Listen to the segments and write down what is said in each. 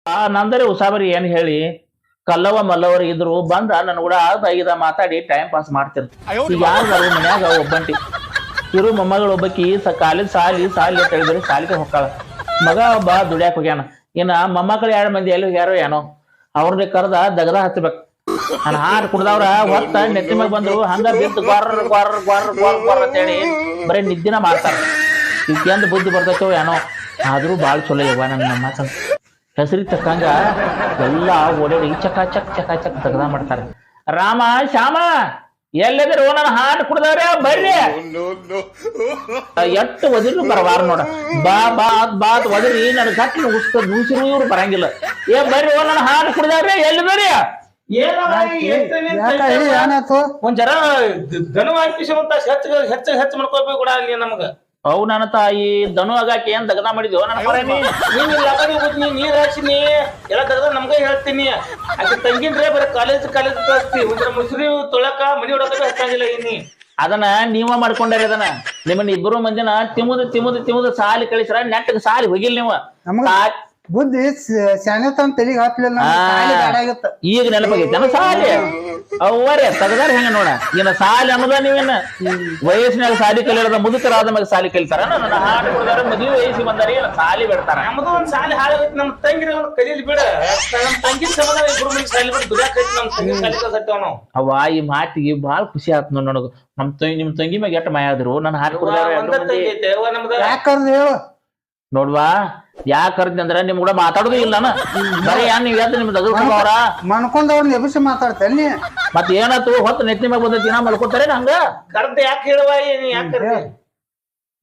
ನಂದರೆ ಉಸಾಬರಿ ಏನ್ ಹೇಳಿ ಕಲ್ಲವ ಮಲ್ಲವರು ಇದ್ರು ಬಂದ ನನ್ ಕೂಡ ಐದ ಮಾತಾಡಿ ಟೈಮ್ ಪಾಸ್ ಮಾಡ್ತಿರ್ತ ಈಗ ಯಾರು ಮನ್ಯಾಗ ಒಬ್ಬಂಟಿ ಇರು ಮೊಮ್ಮಗಳು ಒಬ್ಬಕಿ ಕಾಲೇಜ್ ಸಾಲಿ ಅಂತ ಹೇಳಿದ್ರೆ ಸಾಲಿಗೆ ಹೊಕ್ಕಾಳ ಮಗ ಒಬ್ಬ ದುಡ್ಯಾಕ್ ಹೋಗ್ಯಾನ ಇನ್ನ ಮೊಮ್ಮಕ್ಕಳು 2 ಮಂದಿ ಎಲ್ಲಿ ಹೋಗ್ಯಾರೋ ಏನೋ ಅವ್ರನ್ನ ಕರೆದ ದಗದ ಹಚ್ಚಬೇಕು ನಾನು ಹಾಡು ಕುಡ್ದವ್ರ ಹೊತ್ತ ನೆತ್ತಿ ಮ್ಯಾಗ ಬಂದ್ರು ಹಂಗ ಬಿದ್ದು ಗ್ವಾರ ಅಂತೇಳಿ ಬರೀ ನಿದ್ದಿನ ಮಾಡ್ತಾರ ಇದಕ್ಕೆಂದು ಬುದ್ಧಿ ಬರ್ತೈತೋ ಏನೋ ಆದ್ರೂ ಬಾಳ್ ಚಲೋ ಯವ್ವ ನನ್ನ ಮೊಮ್ಮಕ್ಕಳು ಹೆಸರಿ ತಕ್ಕಂಗ ಎಲ್ಲಾ ಓಡಾಡಿ ಚಕ ದಗದ ಮಾಡ್ತಾರೆ ರಾಮ ಶ್ಯಾಮ ಎಲ್ಲದಿರು ನನ್ನ ಹಾಡು ಕುಡ್ದವ್ರ ಬರ್ರಿ ಎಷ್ಟು ಒದಿರು ಬರವಾರ ನೋಡ ಬಾ ಒದರಿ ನನ್ ಗಟ್ಟಿ ಉಸಿರು ಇವ್ರು ಬರಂಗಿಲ್ಲ ಬರ್ರಿ ನನ್ನ ಹಾಡು ಕುಡ್ದವ್ರಿ ಎಲ್ಲಿದ್ರಿ ಒಂದ್ ಜರ ದನ ಹೆಚ್ಚು ಮಾಡ್ಕೋಬೇಕು ಕೂಡ ಅಲ್ಲಿ ನಮಗ ಅವು ನನ್ನ ತಾಯಿ ದನು ಆಗಾಕಿ ಏನ್ ದಗದ ಮಾಡಿದ್ಯೋ ನನ್ನ ನೀರ್ ಹಾಕ್ಸಿನಿ ಎಲ್ಲ ದಗದ ನಮ್ಗ ಹೇಳ್ತೀನಿ ಆಕೆ ತಂಗಿನ್ರೆ ಬರೀ ಕಾಲೇಜ್ ಕಳಿಸ್ತಿ ಒಂದ್ರ ಮುಸ್ರಿ ತೊಳಕ ಮನಿ ಹೊಡಕ ಹಚ್ಚಂಗಿಲ್ಲ ಇನ್ನಿ ಅದನ್ನ ನೀವ ಮಾಡ್ಕೊಂಡಾರಿ ಅದನ್ನ ನಿಮ್ಮನ್ನ ಇಬ್ಬರು ಮಂದಿನ ತಿಮ್ಮುದು ಸಾಲಿ ಕಳಿಸ್ರ ನೆಟ್ಟಗೆ ಸಾಲಿ ಹೋಗಿಲ್ಲ ನೀವು ಬುದ್ಧಿ ಶಾಣೆತನ ತಲೆಗೆ ಹಾಕ್ಲಿಲ್ಲ ಈಗ ನೆನಪಾಗೈತೆ ಸಾಲಿ ಅವ್ವರೇ ತಗದಾರ ಹೆಂಗ ನೋಡ ಇನ್ನ ಸಾಲಿ ಅನ್ನೋದ ನೀವೇನ ವಯಸ್ಸಿನಾಗ ಸಾಲಿ ಕಲಿಯೋದ ಮುದುಕರಾದ ಮ್ಯಾಗ ಸಾಲಿ ಕಲಿತಾರ ನನ್ನ ಹಾಡು ಕೊಡ್ತಾರ ಮದುವೆ ವಯಸ್ಸಿಗೆ ಬಂದಾರಿ ಸಾಲಿ ಬಿಡ್ತಾರ ನಮ್ದು ಒಂದ್ ಸಾಲಿ ಹಾಳಾಗೈತಿ ನಮ್ ತಂಗಿರ ಕಲೀಲಿ ಬಿಡ ನಮ್ ತಂಗಿ ಸಂಬಂಧ ಇಬ್ರು ಮಂದಿ ಸಾಲಿ ಬಿಟ್ಟು ದುಡಿಯಾಕೈತಿ ನಮ್ ತಂಗಿ ಸಾಲಿ ಕಲ್ಸತ್ತೇವ ನಾವು ಅವ್ವ ಈ ಮಾತಿಗೆ ಬಾಳ ಖುಷಿ ಆತ್ ನನಗ ನಿಮ್ ತಂಗಿ ಮ್ಯಾಗ ಎಷ್ಟ ಮಾಯ ಆದ್ರು ನನ್ನ ಹಾಡು ಕೊಡ್ತಾರ ಯಾಕಂದ್ರೆ ನೋಡ್ವಾ ಯಾಕೆ ಕರ್ದಿ ಅಂದ್ರ ನಿಮ್ ಕೂಡ ಮಾತಾಡೋದು ಇಲ್ಲ ಬರೀ ನೀವ್ ಎದ್ದು ನಿಮ್ದು ಅವ್ರ ಮನ್ಕೊಂಡವ್ರನ್ನ ಎಬ್ಬಿಸಿ ಮಾತಾಡ್ತೇನೆ ಮತ್ ಏನಾಯ್ತು ಹೊತ್ತು ನೆತ್ತಿ ಮ್ಯಾಗ ಬಂದೈತಿ ನಾ ಮಲ್ಕೋತಾರೆ ಹಂಗ ಕರ್ದ ಯಾಕೆ ಹೇಳುವ ಯಾಕೆ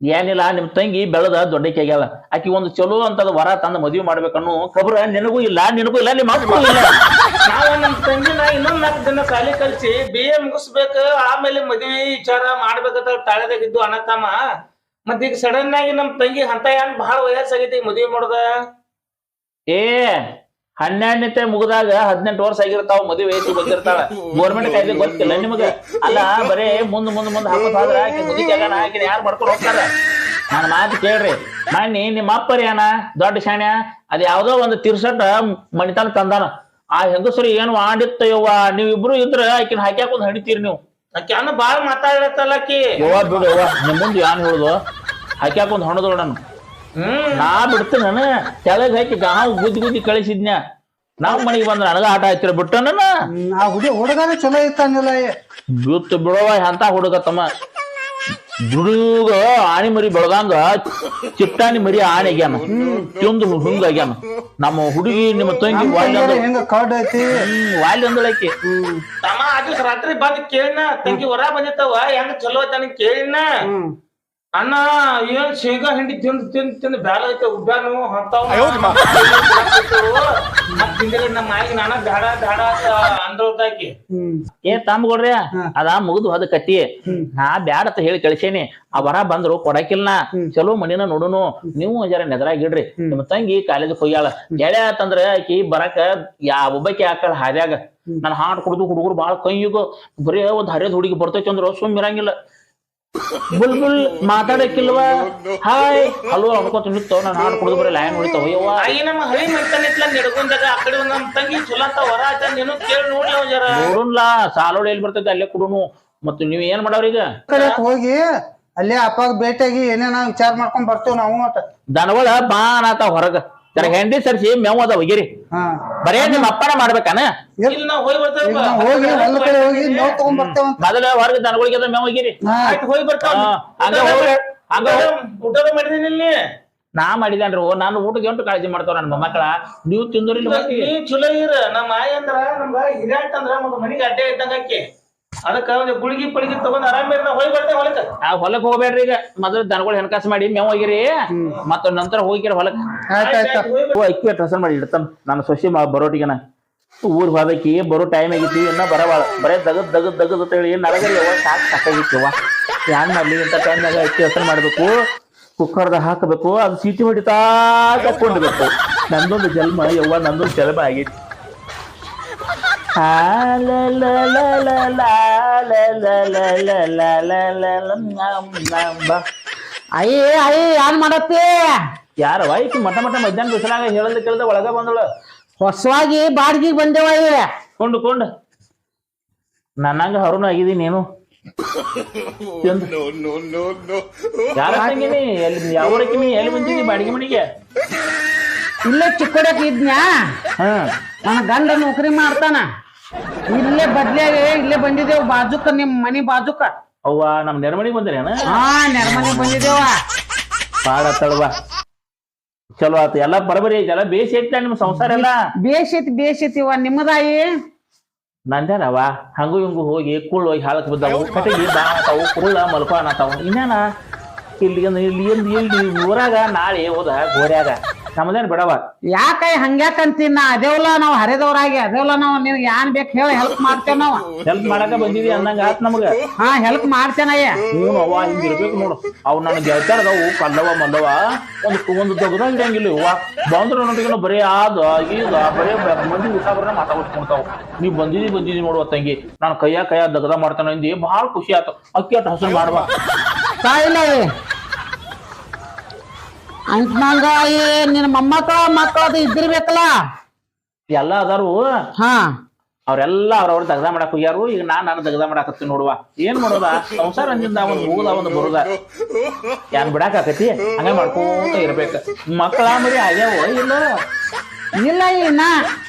ಏನಿಲ್ಲ ನಿಮ್ ತಂಗಿ ಬೆಳೆದ ದೊಡ್ಡಕ್ಕೆ ಆಗ್ಯಾಳ ಆಕಿ ಒಂದು ಚಲೋ ಅಂತದ ವರ ತಂದ ಮದ್ವಿ ಮಾಡ್ಬೇಕನ್ನು ಖಬರ ನಿನಗೂ ಇಲ್ಲ ನಿಮ್ಮ ಮಕ್ಕಳು ಇಲ್ಲ ನಾವು ನಮ್ ತಂಗಿನ ಇನ್ನೊಂದ್ 4 ದಿನ ಸಾಲಿ ಕಲ್ಸಿ BA ಮುಗಿಸ್ಬೇಕು ಆಮೇಲೆ ಮದ್ವಿ ವಿಚಾರ ಮಾಡ್ಬೇಕಂತ ತಾಳದಾಗಿದ್ದು ಅಣ್ಣತಮ್ಮ ಮತ್ತ ಈಗ ಸಡನ್ ಆಗಿ ನಮ್ ತಂಗಿ ಅಂತ ಏನ್ ಬಹಳ ವಯಸ್ಸಾಗೈತಿ ಮದ್ವಿ ಮಾಡೋದ 12ನೇ ಮುಗಿದಾಗ 18 ವರ್ಷ ಆಗಿರ್ತಾವ ಮದ್ವಿ ವಯಸ್ಸಿಗೆ ಬಂದಿರ್ತಾಳ ಗೋರ್ಮೆಂಟ್ ಕಾಯ್ದೆ ಗೊತ್ತಿಲ್ಲ ನಿಮಗ ಅಲ್ಲ ಬರೇ ಮುಂದ್ ಹಾಕೋದ್ ಹೋದ್ರ ಆಕಿ ಮುದಿ ಜಾಗನ ಆಕಿನ ಯಾರು ಮಾಡ್ಕೊಂಡು ಹೋಗ್ತಾರ ನನ್ನ ಮಾತು ಕೇಳ್ರಿ ಮಣ್ಣಿ ನಿಮ್ಮ ಅಪ್ಪರಿ ಏನ ದೊಡ್ಡ ಶಾಣ್ಯ ಅದ್ ಯಾವ್ದೋ ಒಂದು ತಿರ್ಸಟ್ಟ ಮಣಿತನ ತಂದಾನ ಆ ಹೆಂಗಸರು ಏನು ಆಡಿತ್ತ ಯವ್ವ ನೀವಿಬ್ರು ಇದ್ರ ಆಕಿನ ಹಾಕ್ಯಾಕೊಂಡ್ ಹಡಿತೀರಿ ನೀವು ಆಕಿ ಅನ್ನ ಬಾಳ ಮಾತಾಡತ್ತಲ್ಲ ಆಕಿ ಯವ್ವ ಬಿಡು ಯವ್ವ ನಿಮ್ ಮುಂದೆ ಏನ್ ಹೇಳುದು ಹಾಕ್ಯಾಕೊಂದ್ ಹೊಣದೋಳ ನಾನು ನಾ ಬಿಡ್ತೀನಿ ನಾನು ತೆಳಗ್ ಹಾಕಿ ಗಾವ್ ಗುದ್ದಿ ಕಳಿಸಿದ್ನ್ಯ ನಾವ್ ಮನೆಗೆ ಬಂದ್ರ ನನಗ ಆಟ ಆಯ್ತಿರ ಬಿಟ್ಟ ನನ್ನ ಹುಡುಗನ ಚಲೋ ಇತ್ತಾನಿಲ್ಲ ಬಿತ್ತು ಬಿಡವ ಅಂತ ಹುಡುಗ ತಮ್ಮ ದುಡುಗ ಆಣಿ ಮರಿ ಬೆಳದಂಗ ಚಿಟ್ಟಾಣಿ ಮರಿ ಆನೆಗ್ಯಾನ ತಿಂದು ಹುಂಗಾಗ್ಯಾನ ನಮ್ಮ ಹುಡುಗಿ ನಿಮ್ಮ ತಂಗಿ ವಾಲಿ ಅಂದಳಕಿ ತಮ್ಮ ಅದು ರಾತ್ರಿ ಬಂದ್ ಕೇಳಿನ ತಂಗಿ ಹೊರ ಬಂದಿತ್ತವ ಹೆಂಗ ಚಲೋ ಐತ ಕೇಳಿನ ಅಣ್ಣ ಏನ್ ಶೇಂಗಾ ಹಿಂಡಿ ತಿಂದು ಬ್ಯಾಲ ಐತೆ ಉಬ್ಬಾನು ಅಂತಾವ್ ನಮ್ಮ ಮಾಯಿಗೆ ನಾನ ಬ್ಯಾಡ ಅಂದ್ರತಾಕಿ ತಮ್ಗೊಡ್ರಿ ಅದ ಮುಗಿದು ಅದ ಕಟ್ಟಿ ನಾ ಬ್ಯಾಡ ಅಂತ ಹೇಳಿ ಕಳ್ಸೇನಿ ಆ ವರ ಬಂದ್ರು ಕೊಡಕಿಲ್ಲ ಚಲೋ ಮನಿನ ನೋಡುನು ನೀವು ಜರ ನೆದರಾಗಿಡ್ರಿ ನಿಮ್ಮ ತಂಗಿ ಕಾಲೇಜ್ ಹೋಗ್ಯಾಳ ಗೆಳೆ ಆತಂದ್ರ ಆಕಿ ಬರಕ ಒಬ್ಬಾಕಿ ಹಾಕಳ ಹಾದ್ಯಾಗ ನನ್ ಹಾಡ್ ಕುಡ್ದು ಹುಡುಗರು ಬಾಳ ಕೈಯುಗ ಬರೀ ಒಂದ್ ಹರಿಯದ್ ಹುಡುಗಿ ಬರ್ತೈತಿ ಅಂದ್ರ ಸುಮ್ ಇರಂಗಿಲ್ಲ ಬುಲ್ಬುಲ್ ಮಾತಾಡಕ್ಕಿಲ್ವಾ ಹಾಯ್ ಹಲೋ ಅನ್ಕೋತ ನಿಂತವ ನಾನು ಹಾಡು ಕುಡಿದು ಬರೀ ಲೈನ್ ಹೊಡಿತಾವ ಯವ್ವ ನಮ್ಮ ಹಳಿ ಮೈತಾನಿತ್ಲ ನಡ್ಕೊಂಡಾಗ ಆ ಕಡೆ ನಮ್ ತಂಗಿ ಚಲೋ ಅಂತ ಹೊರ ಆಯ್ತ ನೀನು ಕೇಳಿ ನೋಡಿ ಜರ ನೋಡುನ್ಲಾ ಸಾಲೋಡಿ ಎಲ್ಲಿ ಬರ್ತೈತೆ ಅಲ್ಲೇ ಕುಡುನು ಮತ್ ನೀವ್ ಏನ್ ಮಾಡವ್ರೀಗ ಹೋಗಿ ಅಲ್ಲೇ ಅಪ್ಪಾಗ ಭೇಟಿಯಾಗಿ ಏನೇನ ವಿಚಾರ ಮಾಡ್ಕೊಂಡ್ ಬರ್ತೇವ್ ನಾವು ದನಗಳ ಬಾನಾತ ಹೊರಗ ಜರ ಹೆಂಡಿ ಸರ್ಸಿ ಮೇವ್ ಅದ ಒಗಿರಿ ಬರೇ ನಿಮ್ ಅಪ್ಪನ ಮಾಡ್ಬೇಕಾನ ಮೊದಲ ಹೊರಗ ದನಗಳಿಗೆ ಅದ ಮೇವ್ ಒಗಿರಿ ಹೋಗಿ ಬರ್ತಾವ ಊಟದ ಮಾಡಿದೀನಿ ನಾ ಮಾಡಿದೇನ್ರಿ ನಾನು ಊಟಕ್ಕೆ ಎಂಟು ಕಾಳಜಿ ಮಾಡ್ತಾವ ನನ್ನ ಮೊಮ್ಮಕ್ಕಳ ನೀವು ತಿಂದ್ರಿ ಚಲೋ ಇರ ನಮ್ಮ ಆಯಿ ಅಂದ್ರ ನಮ್ಗ ಹಿರಿಯಾಟ ಅಂದ್ರ ಮನಿಗೆ ಅಡ್ಡೆ ಇದ್ದಂಗ ಆಕಿ ಅದಕ್ಕ ಒಂದು ಗುಳಿಗಿ ಪಳಿಗಿ ತಗೊಂಡ್ ಆರಾಮಿರ ಹೋಗಿ ಬರ್ತೇವೆ ಹೊಲಕ್ಕ ಹೊಲಕ್ ಹೋಗ್ಬೇಡ್ರಿ ಈಗ ಮೊದಲು ದನಗಳು ಹೆಣ್ಕಾಸ್ ಮಾಡಿ ಮೇವ್ ಹೋಗಿರಿ ಮತ್ತ ನಂತರ ಹೋಗಿರಿ ಹೊಲಕ್ ಅಕ್ಕಿ ಟ್ರಸನ್ ಮಾಡಿ ಇಡ್ತಾನ ನಾನು ಸೊಸಿ ಬರೋಟಿಗೆನ ಊರ್ ಹೋದಕಿ ಬರೋ ಟೈಮ್ ಆಗೈತಿ ಇನ್ನ ಬರವಾಳ ಬರೇ ದಗದ್ ಅಂತ ಹೇಳಿ ನರಗರಿ ಯವ್ವ ಸಾಕಾಗಿತ್ತವ ಹ್ಯಾಂಗ್ ಮಾಡ್ಲಿ ಇಂತ ಟೈಮ್ನಾಗ ಅಕ್ಕಿ ಹೆಸರು ಮಾಡ್ಬೇಕು ಕುಕ್ಕರ್ದಾಗ ಹಾಕಬೇಕು ಅದು ಸೀಟಿ ಹೊಡಿತಾ ತಕ್ಕೊಂಡ್ಬೇಕು ನಂದೊಂದು ಜನ್ಮ ಯವ್ವ ನಂದೊಂದು ಜನ್ಮ ಆಗೈತಿ ಅಯ್ಯ ಏನ್ ಮಾಡತ್ತಿ ಯಾರವ ಈಕಿ ಮಠ ಮಧ್ಯಾಹ್ನ ಬಿಸಿಲಾಗ ಹೇಳದ ಕೇಳ್ದ ಒಳಗ ಬಂದಳು. ಹೊಸವಾಗಿ ಬಾಡ್ಗಿಗೆ ಬಂದೇವ ಕೊಂಡು ನನ್ನಂಗ ಹರುನು ಆಗಿದಿ ನೀನು. ಯಾರ ತಂಗಿನಿ ಎಲ್ಲಿ ಯಾವರಕಿನಿ ಎಲ್ಲಿ ಬಂದಿದ್ದಿ ಬಾಡಿಗೆ ಮನಿಗೆ? ಇಲ್ಲೇ ಚಿಕ್ಕೋಡಕ್ ಇದ್ನ್ಯಾ. ನನ್ನ ಗಂಡ ನೌಕರಿ ಮಾಡ್ತಾನ. ಇಲ್ಲೇ ಬದ್ಲಿಯಾಗೆ ಇಲ್ಲೇ ಬಂದಿದ್ದೇವ್ ಬಾಜುಕ, ನಿಮ್ ಮನಿ ಬಾಜುಕ. ಅವ್ವ ನಮ್ ನೆರಮನಿಗೆ ಬಂದ್ರೇನ? ಹಾ, ನೆರಮನೆ ಬಂದಿದ್ದೇವ. ಬಾಳ ತಳವ ಚಲೋ ಆತ, ಎಲ್ಲಾ ಬರಬರಿ ಐತಿ, ಎಲ್ಲ ಬೇಸಿ ಐತಿ ನಿಮ್ ಸಂಸಾರ ಎಲ್ಲ. ಬೇಸೈತಿವ ನಿಮ್ಮದಾಯಿ. ನಂದೇನವ ಹಂಗು ಹಿಂಗು ಹೋಗಿ ಕುಳ್ಳು ಹೋಗಿ ಹಾಳಕ್ ಬಿದ್ದಾವು, ಕಟ್ಟಿಗೆ ಬಾಣತಾವು, ಕುಳ್ಳ ಮಲ್ಕೋ ಅನ್ನತಾವು. ಇನ್ನೇನ ಇಲ್ಲಿ ಊರಾಗ ನಾಳೆ ಹೋದ ಗೋರ್ಯಾಗ ನಮ್ದೇನ್ ಬಿಡವ. ಯಾಕ ಹಂಗ್ಯಾಕಂತೀನ? ಅದೇವಲ್ಲ ನಾವ್ ಹರಿದವ್ರಾಗಿ ಅದೇವಲ್ಲ ನಾವ್ ನಿನ್ಗೆ ಯಾನ್ ಬೇಕು ಹೇಳಿ ಹೆಲ್ಪ್ ಮಾಡ್ತೇವ್ ನಾವ್. ಹೆಲ್ಪ್ ಮಾಡಕ ಬಂದಿದಿ ಅಂದಂಗ ಆತ್ ನಮ್ಗ. ಹಾ, ಹೆಲ್ಪ್ ಮಾಡ್ತೇನಯ್ಯ. ಹ್ಞೂ ಅವ್ವ ಹಿಂಗ ಇರ್ಬೇಕು ನೋಡು. ಅವ್ ನನ್ ಗೆಳತಾರದವು ಕಲ್ಲವ ಮಲ್ಲವ ಒಂದು ದೊಡ್ಡ ಹಿಡಿಯಂಗಿಲ್ಲ. ಅವ್ವ ಬಂದ್ರ ನೋಡಿಗೆ ಬರೀ ಈಗ ಬರೀ ಮಂದಿ ಉಸಾಬರನ್ನ ಮಾತಾಡ್ಕೊಂತಾವ್. ನೀವ್ ಬಂದಿದಿ ನೋಡುವ ತಂಗಿ, ನಾನು ಕೈಯ ದಗದ ಮಾಡ್ತಾನ ಇಂದಿ ಬಹಳ ಖುಷಿ ಆಯ್ತು. ಅಕ್ಕಿ ಅಟ್ ಹಸನ್ ಮಾಡುವ ತಾಯಿಲ್ಲ ಅಂತ್ನಂಗ ನಿನ್ನ ಮಕ್ಕಳು ಅದು ಇದ್ದಿರ್ಬೇಕಲ್ಲ. ಎಲ್ಲಾ ಅದಾರು. ಹಾ, ಅವ್ರೆಲ್ಲಾ ಅವ್ರವ್ರ ದಗದ ಮಾಡಕ್ ಹೋಗ್ಯಾರು. ಈಗ ನಾನು ದಗದ ಮಾಡಾಕತ್ತೀನಿ ನೋಡುವ. ಏನ್ ಮಾಡೋದ, ಸಂಸಾರ ಅಂದಿಂದ ಒಂದ್ ಹೋಗುದ ಒಂದ್ ಬರುದ, ಏನ್ ಬಿಡಾಕ ಆಕತಿ. ಹಂಗ ಮಾಡ್ಕೊಂತ ಇರ್ಬೇಕ. ಮಕ್ಕಳ ಮರಿ ಆಗ್ಯಾವ ಇಲ್ಲ? ಇಲ್ಲ ಇನ್ನ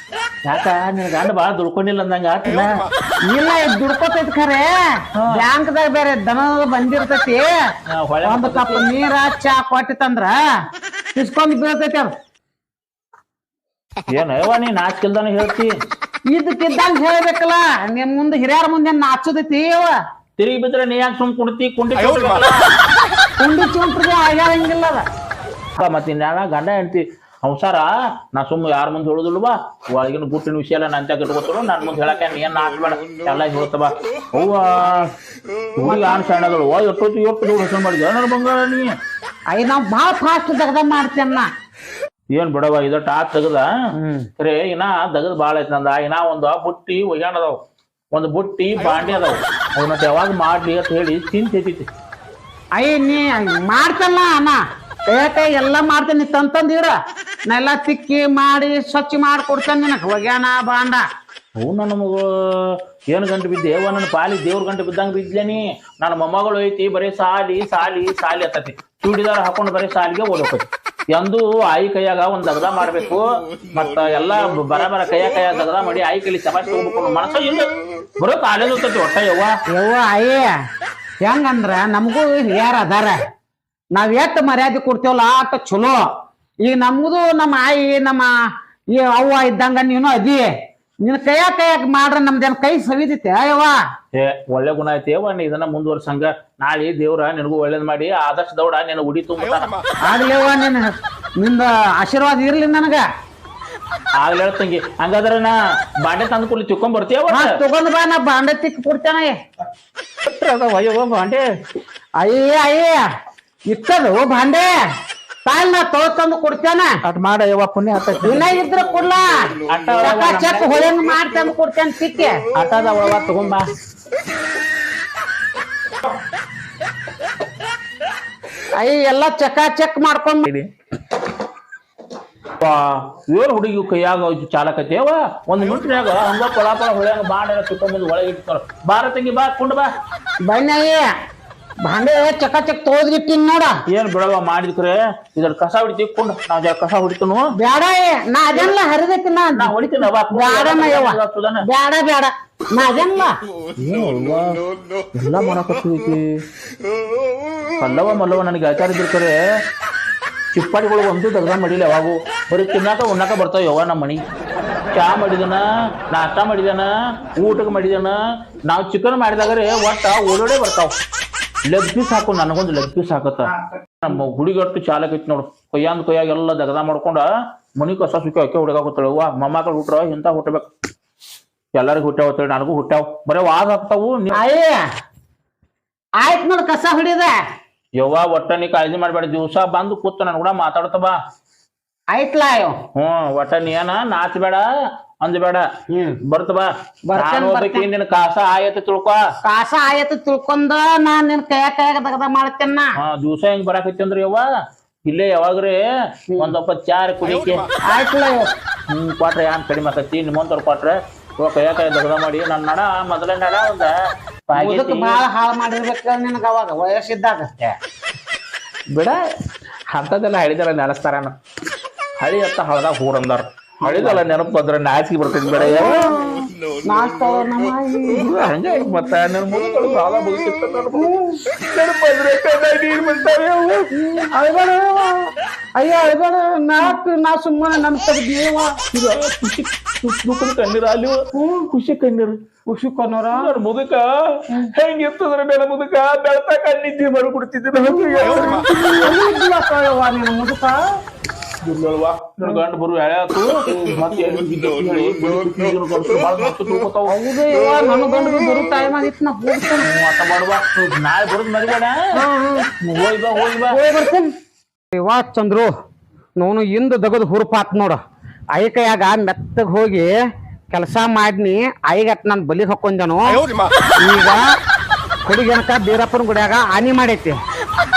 ಯಾಕ ನಿನ್ ಗಂಡ ಬಾಳ ದುಡ್ಕೊಂಡಿಲ್ಲ ಅಂದಂಗ ಆತಿನ? ಇಲ್ಲ, ದುಡ್ಕೋತೈತಿ ಖರೆ. ಬ್ಯಾಂಕ್ದಾಗ ಬೇರೆ ದನ ಬಂದಿರ್ತೈತಿ. ಒಂದ್ ಕಪ್ ನೀರ ಚಾ ಕೊಟ್ಟಿತ್ತಂದ್ರ ಇಸ್ಕೊಂಡ್ ಬೀಳ್ತೈತಿ. ಅದ್ ಏನ್ ಯವ್ವ ನೀ ನಾಚಿಲ್ದಾನ ಹೇಳ್ತಿ? ಇದಕ್ಕಿದ್ದಂಗ ಹೇಳ್ಬೇಕಲ್ಲ. ನಿಮ್ ಮುಂದೆ ಹಿರಿಯರ ಮುಂದೆ ನಾಚುದೈತಿ. ತಿರುಗಿ ಬಿದ್ರೆ ನೀ ಯಾಕೆ ಸುಮ್ ಕುಂಡಿ ಕುಂಡಿ ಚುಂಟ್ರಿಗೆ ಆಗ್ಯಾರಂಗಿಲ್ಲ ಅದ. ಮತ್ ಇನ್ಯಾವ ಗಂಡ ಹೆಂಡ್ತಿ ಸಂಸಾರ ನಾ ಸುಮ್ಮ ಯಾರ ಮುಂದೆ ಹೇಳುದಿಲ್ವಾ? ಒಳಗಿನ ಗುಟ್ಟಿನ ವಿಷಯ ಎಲ್ಲ ನಂತ ಇಟ್ಕೊತರು. ನನ್ ಮುಂದೆ ಹೇಳಕ ಏನ್ ನಾಚ್ಬೇಡ, ಎಲ್ಲ ಹೇಳ್ತವ. ಅವ್ವ ಹುಡುಗಿ ಆನ್ ಸಣ್ಣಗಳು ಎಷ್ಟು ಹೆಸರು ಮಾಡಿದ್ಯ ನನ್ನ ಬಂಗಾರ ನೀ? ನಾವ್ ಬಾಳ ಫಾಸ್ಟ್ ದಗದ ಮಾಡ್ತೇನ. ಏನ್ ಬಿಡವ ಇದಟ್ ಆ ತೆಗದ ಖರೆ ಇನ್ನ ದಗದ್ ಬಾಳ ಐತಿ ನಂದ. ಇನ್ನ ಒಂದು ಬುಟ್ಟಿ ಒಯ್ಯಾಣ ಅದಾವ, ಒಂದು ಬುಟ್ಟಿ ಬಾಂಡಿ ಅದಾವ. ಅವನ್ನ ಯಾವಾಗ ಮಾಡ್ಲಿ ಅಂತ ಹೇಳಿ ಚಿಂತೈತಿ. ನೀ ಮಾಡ್ತಲ್ಲ ಅಣ್ಣ, ಕೈ ಎಲ್ಲಾ ಮಾಡ್ತೇನೆ. ತಂತಂದಿರ ನಾ ಎಲ್ಲಾ ತಿಕ್ಕಿ ಮಾಡಿ ಸ್ವಚ್ಛ ಮಾಡ್ಕೊಡ್ತೇನೆ ನಿನಗ್ ಒಗ್ಯಾಣ ಬಾಂಡ. ಹ್ಞೂ ನನ್ನ ಮಗ ಏನ್ ಗಂಟು ಬಿದ್ದೇವ? ನನ್ನ ಪಾಲಿ ದೇವ್ರ ಗಂಟು ಬಿದ್ದಂಗ ಬಿದ್ಲೇನಿ. ನನ್ನ ಮೊಮ್ಮಗಳು ಐತಿ ಬರೀ ಸಾಲಿ ಸಾಲಿ ಸಾಲಿ ಹತ್ತತಿ. ಚೂಡಿದಾರ ಹಾಕೊಂಡು ಬರೀ ಸಾಲಿಗೆ ಓದೋಕತಿ. ಎಂದು ಆಯಿ ಕೈಯಾಗ ಒಂದ್ ದಗದ ಮಾಡ್ಬೇಕು. ಮತ್ತ ಎಲ್ಲಾ ಬರ ಕೈಯಾಗ ದಗದ ಮಾಡಿ ಆಯಿ ಕೈಲಿ ಚಪಾತಿ ತಗೋಬೇಕು ಮನಸ್ಸ ಇಲ್ಲ. ಬರೋ ಕಾಲೇಜ್ ಹೋಗ್ತತಿ ಒಟ್ಟ ಯವ್ವ. ಹೆಂಗಂದ್ರ ನಮಗೂ ಹಿರಿಯರ್ ಅದಾರ, ನಾವ್ ಎಷ್ಟ್ ಮರ್ಯಾದೆ ಕೊಡ್ತೇವಲ್ಲ ಅಷ್ಟ ಚಲೋ. ಈಗ ನಮ್ದು ನಮ್ಮ ಆಯಿ ನಮ್ಮ ಈ ಅವ್ವ ಇದ್ದಂಗ ನೀನು ಅದಿ. ನಿನ್ ಕೈಯಾಗ ಮಾಡ್ರ ನಮ್ದೇನ್ ಕೈ ಸವಿದೈತೆ ಯವ್ವ? ಒಳ್ಳೆ ಗುಣ ಐತಿ ಯವ್ವ. ನೀ ಇದನ್ನ ಮುಂದುವರ್ಸಂಗ ನಾಳೆ ದೇವ್ರ ನಿನಗೂ ಒಳ್ಳೇದ್ ಮಾಡಿ ಆದಷ್ಟು ದೌಡ ನಿನ್ನ ಉಡಿ ತುಂಬ್ತಾನ. ಆಗ್ಲೇವ ನಿಂದ ಆಶೀರ್ವಾದ ಇರ್ಲಿ ನನಗ. ಆಗ್ಲಿ ಹೇಳ್ತಂಗಿ. ಹಂಗಾದ್ರ ನಾ ಬಾಂಡೆ ತಂದು ಕೊಡ್ಲಿ ತಿಕ್ಕೊಂಡ್ ಬರ್ತೀಯವ? ತಗೊಂಡ್ ಬಾ, ನಾ ಬಾಂಡೆ ತಿಕ್ ಕೊಡ್ತೇನೆ. ಬಾಂಡೆ ಅಯ್ಯ ಇತ್ತದು ಬಾಂಡೆ ತಾಯಿಲ್ ನಾ ತಂದು ಕೊಡ್ತೇನೆ. ಅಟ್ ಮಾಡ ಯವ್ವ, ಪುಣ್ಯ ಆಗ್ತೈತಿ. ಇನ್ನ ಇದ್ರ ಕೊಡ್ಲಾ ಚೆಕ್ ಹೊಳೆಂಗ್ ಮಾಡಿ ತಂದು ಕೊಡ್ತೇನೆ. ತಿಕ್ಕೆ ಆಟದವ ತಗೊಂಬಾ. ಎಲ್ಲಾ ಚೆಕ್ ಮಾಡ್ಕೊಂಡ್ ಏನ್ ಹುಡುಗಿ ಕೈಯಾಗ ಚಾಲಕತ್ತೇವ? ಒಂದ್ ಮಿನಿಟ್ನ್ಯಾಗ ಹಂಗ ಪಳಾಪಳ ಹೊಳ್ಯಾಂಗ ಬಾಂಡೆಲ್ಲ ತಿಕ್ಕೊಂಬಂದು ಒಳಗೆ ಇಟ್ತಾರ. ಬಾರ ತಂಗಿ ಬಾ, ಕುಂಡ್ ಬಾ. ಬನ್ನಯ್ಯ ಬಾಂಡೆ ಚೆಕ್ ತೋದ್ಗಿಟ್ಟಿನ್ ನೋಡ. ಏನ್ ಬಿಡವ ಮಾಡಿದ್ಕ್ರೆ ಇದ್ರ ಕಸ ಹೊಡಿತೀವಿ. ಕುಂಡ್ ನಾವ್ ಜರ ಕಸ ಹೊಡಿತನು. ಬ್ಯಾಡ, ನಾ ಅದೆಲ್ಲ ಹರಿದೈತಿ. ನಾ ಹೊಡಿತೀನಿ. ಬ್ಯಾಡ ನಾ ಅದೆಲ್ಲ ಎಲ್ಲ ಮಾಡಕತ್ತೈತಿ. ಕಲ್ಲವ ಮಲ್ಲವ ನನಗೆ ಆಚಾರಿದ್ರಿ ಚಿಪ್ಪಾಟಿಗಳು ಒಂದು ದಗದ ಮಾಡಿಲ್ಲ. ಯಾವಾಗೂ ಬರೀ ತಿನ್ನಾಕ ಉಣ್ಣಾಕ ಬರ್ತಾವ ಯವ್ವ ನಮ್ಮ ಮನಿ. ಚಾ ಮಾಡಿದನ, ನಾಷ್ಟಾ ಮಾಡಿದನ, ಊಟಕ್ಕೆ ಮಾಡಿದನ. ನಾವ್ ಚಿಕನ್ ಮಾಡಿದಾಗ್ರೆ ಒಟ್ಟ ಓಡೋಡೆ ಬರ್ತಾವ. ಲೆಗ್ ಪೀಸ್ ಹಾಕು, ನನಗೊಂದು ಲೆಗ್ ಪೀಸ್ ಹಾಕತ್ತ. ನಮ್ಮ ಹುಡುಗಟ್ಟು ಚಾಲಕೈತಿ ನೋಡು. ಕೊಯ್ಯಾಗೆಲ್ಲ ದಗದ ಮಾಡ್ಕೊಂಡ ಮನಿ ಕಸ ಸುಖಿ ಅಕ್ಕಿ ಹುಡುಗಾಗುತ್ತಾಳ. ಅವ್ವ ಮೊಮ್ಮಕ್ಳು ಹುಟ್ರ ಇಂತ ಹುಟ್ಟಬೇಕು. ಎಲ್ಲರಿಗೂ ಹುಟ್ಟಾವತ್ತೇಳಿ ನನಗೂ ಹುಟ್ಟಾವ್. ಬರೀ ವಾದ ಹಾಕ್ತಾವು. ಆಯ್ತು ನೋಡ್ ಕಸ ಹೊಡಿದ. ಯವ್ವ ಒಟ್ಟ ನೀ ಕಾಳಜಿ ಮಾಡ್ಬೇಡ. ದಿವ್ಸ ಬಂದು ಕೂತ ನನ್ ಕೂಡ ಮಾತಾಡ್ತ ಬಾ. ಆಯ್ತಲ್ಲ ಒಟ್ಟ ನೀ ಏನ ನಾಚ್ಬೇಡ ಅಂದ್ಬೇಡ. ಬರ್ತ ಬಾ. ನಿನ್ ಕಾಸ ಆಯತ್ ತಿಳ್ಕೊ. ಕಾಸ ಆಯತ್ ತಿಳ್ಕೊಂಡ ನಾನ್ ನಿನ್ ಕೈಯಾಗ ದಗದ ಮಾಡ್ತೇನ. ದಿವ್ಸ ಹೆಂಗ್ ಬರಾಕೈತಿ ಅಂದ್ರ ಯವ್ವ ಇಲ್ಲೇ ಯಾವಾಗ್ರಿ ಒಂದೊಬ್ಬ ಚಾರ್ ಕುಡಿಕೆ ಆಯ್ತಲ್ಲ ಕೊಟ್ರೆ ಏನ್ ಕಡಿಮೆ ಆಕತಿ ನಿಮ್ಮಂತವ್ರು ಕೊಟ್ರೆ ಕೈಯ ದಗದ ಮಾಡಿ ನನ್ ನಡ ಮೊದಲೇ ನಡ ಒಂದ ಮುದಕ್ ಬಾಳ ಹಾಳು ಮಾಡಿರ್ಬೇಕ ನಿನಗ ಅವಾಗ ವಯಸ್ಸಿದ್ದಾಗ ಬಿಡ ಅಂತದೆಲ್ಲ ಹಳಿದೆಲ್ಲ ನೆನಸ್ತಾರ ಹಳಿ ಅತ್ತ ಹಳದಾಗ ಹೂಡಂದಾರ ಹಳಿದೆಲ್ಲ ನೆನಪು ಬಂದ್ರೆ ನಾಚಿಗೆ ಬರ್ತೈತಿ ಬೇಡ ನಾಚ್ತಾವ ನಮ್ಮ ಹಂಗ ಮತ್ತ ನನ್ ಮುದುಕಳು ಬಾಳ ನೆನಪಂದ್ರೆ ನೀರ್ ಬರ್ತಾವೆ ಅಳ್ಬೇಡ ಅಯ್ಯೋ ಅಳ್ಬೇಡ ನಾ ಸುಮ್ಮನೆ ನಮ್ ತೆಗ್ದೇವ ಕಣ್ಣೀರ್ ಅಲ್ಲಿ ಖುಷಿ ಕಣ್ಣೀರು ಖುಷಿ ಕೊನೋರ ನನ್ ಮುದುಕ ಹೆಂಗಿರ್ತದ್ರ ನನ್ನ ಮುದುಕ ಬೆಳ್ತಾ ಕಣ್ಣಿದ್ದಿ ಬರ್ಬಿಡ್ತಿದ್ದೆ ನಿನ್ನ ಮುದುಕ ಇಲ್ಲಲ್ವಾ ನನ್ ಗಂಡ ಬರು ಎಳೆಯಾತು ಮತ್ತೆ ಹೌದು ನನ್ನ ಗಂಡ ಬರೋ ಟೈಮ್ ಆಗಿತ್ತು ನಾ ಹೋಗ್ತೇನೆ ಮಾತ ಮಾಡುವ ನಾಳೆ ಬರೋದ್ ಮರಿಬೇಡ ಹೋಯ್ ಬಾ ಹೋಗಿ ಬರ್ತೇನೆ ಇವಾ ಚಂದ್ರು ನೋನು ಇಂದು ದಗದ್ ಹುರುಪಾತ್ ನೋಡ ಐ ಕೈಯಾಗ ಮೆತ್ತಗ್ ಹೋಗಿ ಕೆಲಸ ಮಾಡಿನಿ ಐಗಟ್ ನಾನು ಬಲಿ ಹಾಕೊಂಡನು ಈಗ ಹುಡುಗಿನಕ ಬೀರಪ್ಪನ ಗುಡಿಯಾಗ ಹಾನಿ ಮಾಡೈತಿ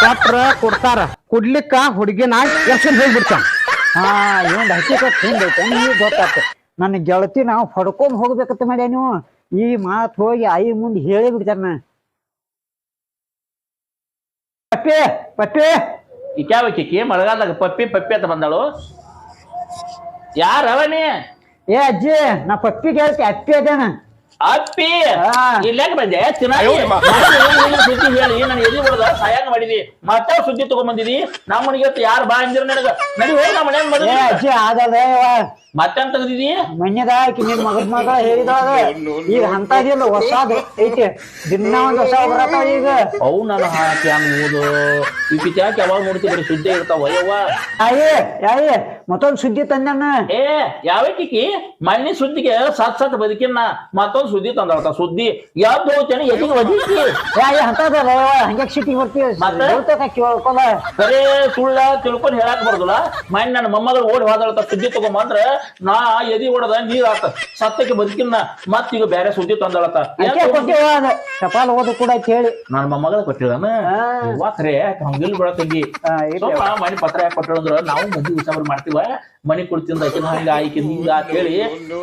ಕೊಟ್ರ ಕೊಡ್ತಾರ ಕುಡ್ಲಿಕ್ಕ ಹುಡುಗಿನ ಎರ್ಸನ್ ಹೋಗ್ಬಿಡ್ತಾನ ಏನ್ ಹಕ್ಕಿಕತ್ ಹಿಂದೈತೆ ನೀವ್ ಗೊತ್ತಾಗ್ತ ನನ್ನ ಗೆಳತಿ ನಾವು ಹೊಡ್ಕೊಂಡ್ ಹೋಗ್ಬೇಕಂತ ಮಾಡ್ಯ ನೀವು ಈ ಮಾತ್ ಹೋಗಿ ಆಯಿ ಮುಂದೆ ಹೇಳಿ ಬಿಡ್ತಾರ ಪಪ್ಪಿ ಪಪ್ಪಿ ಈಕ್ಯಾವಕ್ಕಿ ಮಳೆಗಾಲದಾಗ ಪಪ್ಪಿ ಅಂತ ಬಂದಾಳು ಯಾರವನಿ ಏ ಅಜ್ಜಿ ನಾ ಪಪ್ಪಿ ಗೆಳತಿ ಅಪ್ಪಿ ಅದೇನ ಅಪ್ಪಿ ಇಲ್ಲಾಕ ಬಂದೆ ಸುದ್ದಿ ಹೇಳಿ ನಾನು ಎದಿ ಹೊಡೆದ ಸಾಯಂಗ ಮಾಡಿದಿ ಮತ್ತೆ ಸುದ್ದಿ ತಗೊಂಡ್ಬಂದಿದಿ ನಮ್ಮನಿಗೆ ಯಾರು ಬಾ ಅಂದಿರ ನನಗ ನಡಿ ಹೋಗಿ ನಮ್ಮ ಮನೆ ಏ ಅಜ್ಜಿ ಆಗಲ್ಲ ಮತ್ತೆಂತ ತೆಗ್ದಿದಿ ಮನ್ಯದ ನಿನ್ ಮಗದ ಮಗ ಹೇಳಿದಾಗ ಈಗ ಅಂತದಿಲ್ಲ ಹೊಸಾದು ಐತಿ ದಿನ ಒಂದ್ ಹೊಸ ಬರತಾವ ಈಗ ಅವು ನಾನು ಹಾಕಿ ಓದು ಈ ಪಿಚಾಕ್ ಯಾವಾಗ ನೋಡ್ತಿ ಬರೀ ಸುದ್ದಿ ಇರ್ತಾವ ಯವ್ವ ಯಾಯಿ ಮತ್ತೊಂದ್ ಸುದ್ದಿ ತಂದಣ್ಣ ಏ ಯಾವಕ್ಕಿ ಮಣ್ಣಿ ಸುದ್ದಿಗೆ ಸತ್ ಬದುಕಿನ ಮತ್ತೊಂದ್ ಸುದ್ದಿ ತಂದಾಳ್ತ ಸುದ್ದಿ ಯಾವ್ದು ಹೋಗ್ತೇನೆ ಎದಿಗೆ ಒದಿಸಿ ಯಾಯಿ ಅಂತದಲ್ಲ ಹಂಗ್ಯಾಕ್ ಸಿಟಿಗೆ ಬರ್ತೀವಿ ಕೇಳ್ಕೊಲ್ಲ ಬರೇ ಸುಳ್ಳ ತಿಳ್ಕೊಂಡ್ ಹೇಳಾಕ್ ಬರ್ದಲ್ಲ ಮಣ್ಣಿ ನನ್ನ ಮೊಮ್ಮಗಳು ಓಡಿ ಹೋದಾಳ್ತ ಸುದ್ದಿ ತಗೊಂಬಂದ್ರ ನಾ ಎದಿ ಹೊಡದ ನೀರ್ ಆತ ಸತ್ತಕ್ಕೆ ಬದುಕಿನ ಮತ್ತೀಗ ಬೇರೆ ಸುದ್ದಿ ತಂದಾಳತ ಟಪಾಲ್ ಓದು ಕೂಡ ಕೇಳಿ ನನ್ ಮೊಮ್ಮಗಳ ಕೊಟ್ಟಿದಾನ ಖರೆ ಹಂಗಿಲ್ ಬೆಳತಂಗಿ ಮನಿ ಪತ್ರ ಯಾಕೆ ಕೊಟ್ಟಳಂದ್ರ ನಾವು ಮಂದಿ ವಿಚಾರ ಮಾಡ್ತೀವ ಮನಿ ಕೊಡ್ತಿಂದ ಆಕಿನ ಹಂಗ ಆಯ್ಕಿನ ಹಿಂಗ ಅಂತ ಹೇಳಿ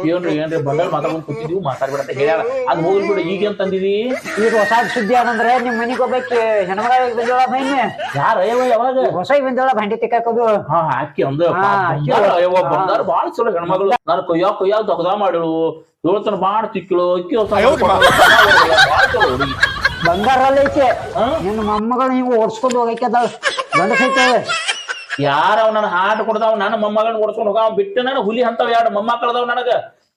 ಏನ್ರಿ ಬಂದಾಗ ಮಾತಾಡ್ಕೊಂಡ್ ಕೂತಿದ್ವಿ ಮಾತಾಡ್ಬಿಡಂತ ಹೇಳ್ಯಾಳ ಅದ್ ಹೋಗ್ಲಿ ಬಿಡ ಈಗ ಏನ್ ತಂದಿದಿ ಈಗ ಹೊಸ ಸುದ್ದಿ ಏನಂದ್ರೆ ನಿಮ್ ಮನಿಗ್ ಹೋಗ್ಬೇಕು ಹೆಣ್ಮಗಳ ಬಂದೇಳ ಬೈನಿ ಯಾರ ಯಾವಾಗ ಹೊಸ ಬಂದೇಳ ಭಾಂಡಿ ತಿಕ್ಕಾಕೋದು ಅಕ್ಕಿ ಅಂದ ಬಂದಾರ ಬಾಳ ಚಲೋ ಹೆಣ್ಮಗಳು ನಾನು ಕೊಯ್ಯಾಗ ದಗದ ಮಾಡಿಳು ಏಳ್ತನ ಬಾಳ ತಿಕ್ಕಿಳು ಅಕ್ಕಿ ಬಾಳ ಚಲೋ ಹುಡುಗಿ ಬಂಗಾರಲ್ಲಿ ಐತೆ ನಿನ್ನ ಮೊಮ್ಮಗಳು ಹಿಂಗ ಓಡಿಸ್ಕೊಂಡು ಹೋಗೈಕದ ಗಂಡಸೈತವೆ ಯಾರ ನನ್ನ ಹಾಟ್ ಕೊಡ್ದಾವ್ ನನ್ನ ಮೊಮ್ಮಗಳನ್ನ ಓಡಿಸ್ಕೊಂಡು ಹೋಗ ಬಿಟ್ಟು ನಾನು ಹುಲಿ ಅಂತವ್ ಎರಡು ಮೊಮ್ಮಕ್ಕಳದಾವ್ ನನಗ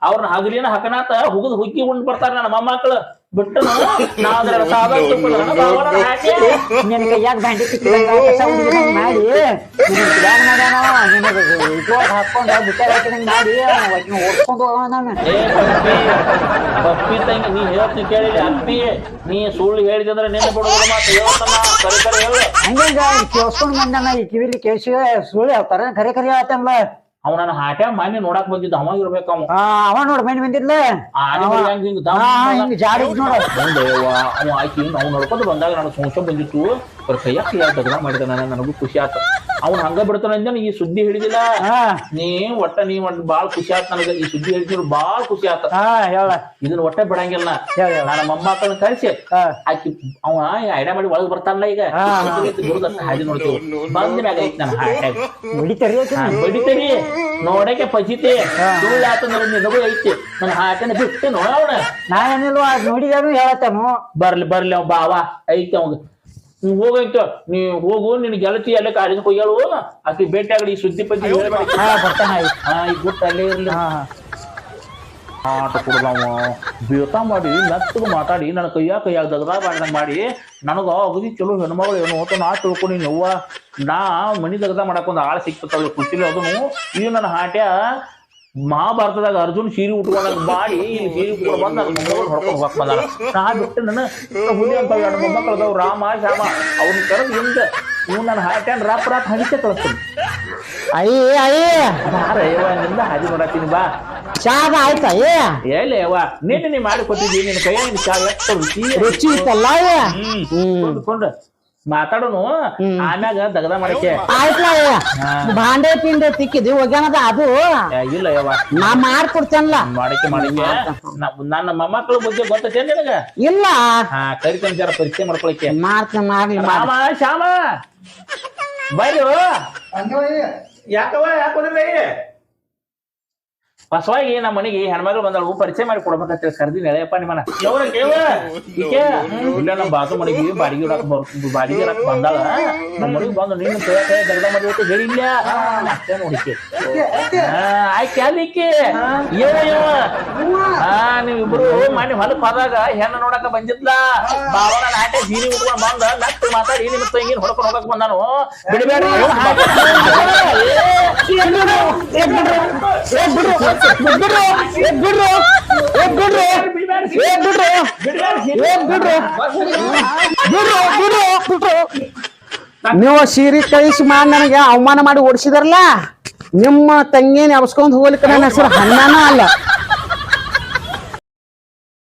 ಅವ್ರನ್ನ ಹಗಲಿನ ಹಕನಾತ ಹುಗದ್ ಹುಗ್ಗಿ ಉಂಡ್ ಬರ್ತಾರ ನನ್ನ ಮೊಮ್ಮಕ್ಕಳು ಬಿಟ್ಟು ನಿನ್ ಕೈಯಾಗ ಭಾಂಡಿ ತಿಕ್ಕಿದಂಗ ಹೊಸ ಹುಡುಗಿನಂಗ್ ಮಾಡಿ ಪ್ಲಾನ್ ಮಾಡ್ಯಾನವ ನಿನಗ ಇಟ್ವಾಗ ಹಾಕೊಂಡ ಬುಟ್ಟಾಗ ಹಾಕಿದಂಗ ಮಾಡಿ ಓಡಿಸ್ಕೊಂಡು ಹೋಗೋಣ ಪಪ್ಪಿ ತಂಗಿ ನೀ ಹೇಳ್ತಿ ಕೇಳಿಲ್ಲ ಅಪ್ಪಿ ನೀ ಸುಳ್ಳು ಹೇಳಿದಂದ್ರೆ ನಿನ್ನೆ ಬಿಡೋದಿಲ್ಲ ಮಾತು ಹೇಳ್ತಾನ ಕರೆ ಕರೆ ಹೇಳು ಹಂಗ ಕೇಳಿಸ್ಕೊಂಡ್ ಬಂದಣ್ಣ ಈ ಕಿವಿಲಿ ಕೇಳಿಸಿ ಸುಳ್ಳು ಹೇಳ್ತಾರ ಕರೆ ಕರೆ ಹೇಳ್ತಾನಲ್ಲ ಅವ್ ನಾನು ಹಾಟ್ಯಾಗ ಮನೆ ನೋಡಾಕ್ ಬಂದಿದ್ದ ಅವ ಇರ್ಬೇಕ ಅವ ನೋಡ್ ಮನೆ ಬಂದಿರ್ಲ ಜಾಡಿ ನೋಡ ಅವ ಆಕಿ ನಾವು ನೋಡ್ಕೊಂಡು ಬಂದಾಗ ನನಗೆ ಸಂಶಯ ಬಂದಿತ್ತು ಕೈಯಾಗ ದಗದ ಮಾಡಿದ ನನಗೂ ಖುಷಿ ಆತ ಅವ್ನ ಹಂಗ ಬಿಡ್ತಾನ ಈ ಸುದ್ದಿ ಹೇಳಿದಿಲ್ಲ ನೀ ಬಾಳ ಖುಷಿ ಆತ ನನಗ ಈ ಸುದ್ದಿ ಹೇಳಿದ್ರು ಬಾಳ ಖುಷಿ ಆತ ಹೇಳ ಇದನ್ನ ಒಟ್ಟ ಬಿಡಂಗಿಲ್ಲ ನನ್ನ ಮೊಮ್ಮಕ್ಕಳನ್ನ ಕಳಿಸಿ ಆಕಿ ಅವ ಐಡಿಯಾ ಮಾಡಿ ಒಳಗ್ ಬರ್ತಾನಲ್ಲ ಈಗ ಹಾದಿ ನೋಡ್ತೀವಿ ಬಂದ ಮ್ಯಾಗ ಐತಿ ನನ್ನ ಹಾಟ್ಯಾಗ ಬಡಿತರಿ ನೋಡಕ್ಕೆ ಪಜಿತೆ ಸುಳ್ಳು ಆತ ನಿನಗೂ ಐತಿ ನನ್ನ ಹಾಟನ ಬಿಟ್ಟು ನೋಡವಣ ನಾನೇನಿಲ್ವಾ ನೋಡಿದಾನು ಹೇಳತ್ತಾನು ಬರ್ಲಿ ಅವ್ ಬಾವ ಐತಿ ಅವಾಗ ಹೋಗೈತ ನೀ ಹೋಗು ನಿನ್ ಗೆಳತಿ ಎಲ್ಲ ಕಾಡಿನ ಕೊಯ್ಯಾಳು ಆಕಿ ಭೇಟಿ ಆಗಲಿ ಈ ಸುದ್ದಿ ಪದ್ದಿ ಈಗ ಗುಟ್ಟ ಅಲ್ಲೇ ಇರ್ಲಿ ಆಟ ಕೊಡ್ದಾವ ಬೇತಾ ಮಾಡಿ ಮೆತ್ತಗ ಮಾತಾಡಿ ನನ್ನ ಕೈಯಾಗ ದಗದ ಮಾಡಿದಂಗ ಮಾಡಿ ನನಗ ಅಗದಿ ಚಲೋ ಹೆಣ್ಮಗಳು ಏನು ಅಂತ ನಾ ತಿಳ್ಕೊಂಡಿ ಅವ್ವ ನಾ ಮನಿ ದಗದ ಮಾಡಕ್ ಒಂದ್ ಆಳ ಸಿಕ್ತಲ್ಲ ಖುಷಿಲಿ ಅದನ್ನು ಈಗ ನನ್ನ ಹಾಟ್ಯ ಮಹಾಭಾರತದಾಗ ಅರ್ಜುನ್ ಸೀರೆ ಉಟ್ಕೊಂಡಾಗ ಮಾಡಿ ಇಲ್ಲಿ ಸೀರೆ ಉಟ್ಕೊಂಡು ಬಂದ ನನ್ನ ಮೊಮ್ಮಗಳು ಹೊಡ್ಕೊಂಡು ಹೋಗಕ್ ಬಂದಾಳ ನಾ ಬಿಟ್ಟು ನನ್ನ ಹುಲಿ ಅಂತ ಎರಡು ಮೊಮ್ಮಕ್ಕಳದವ್ ರಾಮ ಶ್ಯಾಮ ಅವ್ನ ಕರೆದು ಹಿಂದ ಇವ್ ನನ್ನ ಹಾಟ್ಯಾನ್ ರಾಪ್ ಹಣಿಕೆ ಕಳಿಸ್ತೀನಿ ನಿಂದ ಹಾದಿ ನೋಡತ್ತೀನಿ ಬಾ ಚಾದ ಆಯ್ತಾ ಎಲ್ಲಿ ಅವ್ವ ನೀ ಮಾಡಿ ಕೊಟ್ಟಿದ್ದೀನಿ ನಿನ್ನ ಕೈಯಾಗ ಚಾ ಎಷ್ಟು ರುಚಿ ರುಚಿ ಇತ್ತಲ್ಲ ಕೊಂಡ್ರ ಮಾತಾಡೋನು ಆಮ್ಯಾಗ ದಗದ ಮಾಡಕ್ಕೆ ಆಯ್ತಲ್ಲ ಭಾಂಡೆ ಪಿಂಡೆ ತಿಕ್ಕಿದಿ ಒಗ್ಯಾನದ ಅದು ಇಲ್ಲ ಯವ್ವ ನಾ ಮಾಡ್ಕೊಡ್ತೇನಲ್ಲ ಮಾಡಕ್ಕೆ ನನ್ನ ಮೊಮ್ಮಕ್ಕಳ ಬಗ್ಗೆ ಗೊತ್ತೈತೆ ನಿನಗ ಇಲ್ಲ ಹಾ ಕರಿತೇನೆ ಜರ ಪರಿಚಯ ಮಾಡ್ಕೊಳಕ್ಕೆ ಮಾಡ್ತೇನೆ ಮಾಡ್ಲಿ ರಾಮ ಶ್ಯಾಮ ಬರ್ರಿ ಯಾಕವ ಯಾಕೋದಿಲ್ಲ ಹೊಸವಾಗಿ ನಮ್ಮ ಮನೆಗೆ ಹೆಣ್ಮಗಳು ಬಂದಳು ಪರಿಚಯ ಮಾಡಿ ಕೊಡ್ಬೇಕಂತ ಕರ್ದಿನಿ ಎಳೆಯಪ್ಪ ನಿಮ್ಮನ ಈಕೆ ಇಲ್ಲ ನಮ್ಮ ಬಾಜು ಮನೆಗೆ ಬಾಡಿಗೆ ಇಡಕ್ ಬಾಡಿಗೆ ಇಡಕ್ ಬಂದಾಳ ನಮ್ಮ ಮನೆಗೆ ಬಂದು ನೀನು ಕೈ ದಗದ ಮಾಡಿ ಹೇಳಿಲ್ಲ ಅಷ್ಟೇ ನೋಡಿಕೆ ಆಯ್ಕೆ ಅಲ್ಲಿಕ್ಕೆ ನೀವಿಬ್ರು ಮನೆ ಹೊಲಕ್ ಹೋದಾಗ ಹೆಣ್ಣು ನೋಡಕ ಬಂದಿದ್ಲ ಬಾವನ ನಾಟೆ ಜೀನಿ ಉಟ್ಕೊಂಡ್ ಬಂದ ನಟ್ಟು ಮಾತಾಡಿ ನಿಮ್ಮ ತಂಗಿನ ಹೊಡ್ಕೊಂಡು ಹೋಗಕ್ ಬಂದಾನು ಬಿಡಬೇಡಿ ನೀವು ಸೀರೆ ಕಳಿಸಿ ಮಾಡಿ ನನಗೆ ಅವಮಾನ ಮಾಡಿ ಓಡಿಸಿದಾರಲ್ಲ ನಿಮ್ಮ ತಂಗಿನ ಎಬ್ಸ್ಕೊಂಡ್ ಹೋಗ್ಲಿಕ್ಕೆ ನನ್ನ ಹೆಸರು ಹಣ್ಣಾನ ಅಲ್ಲ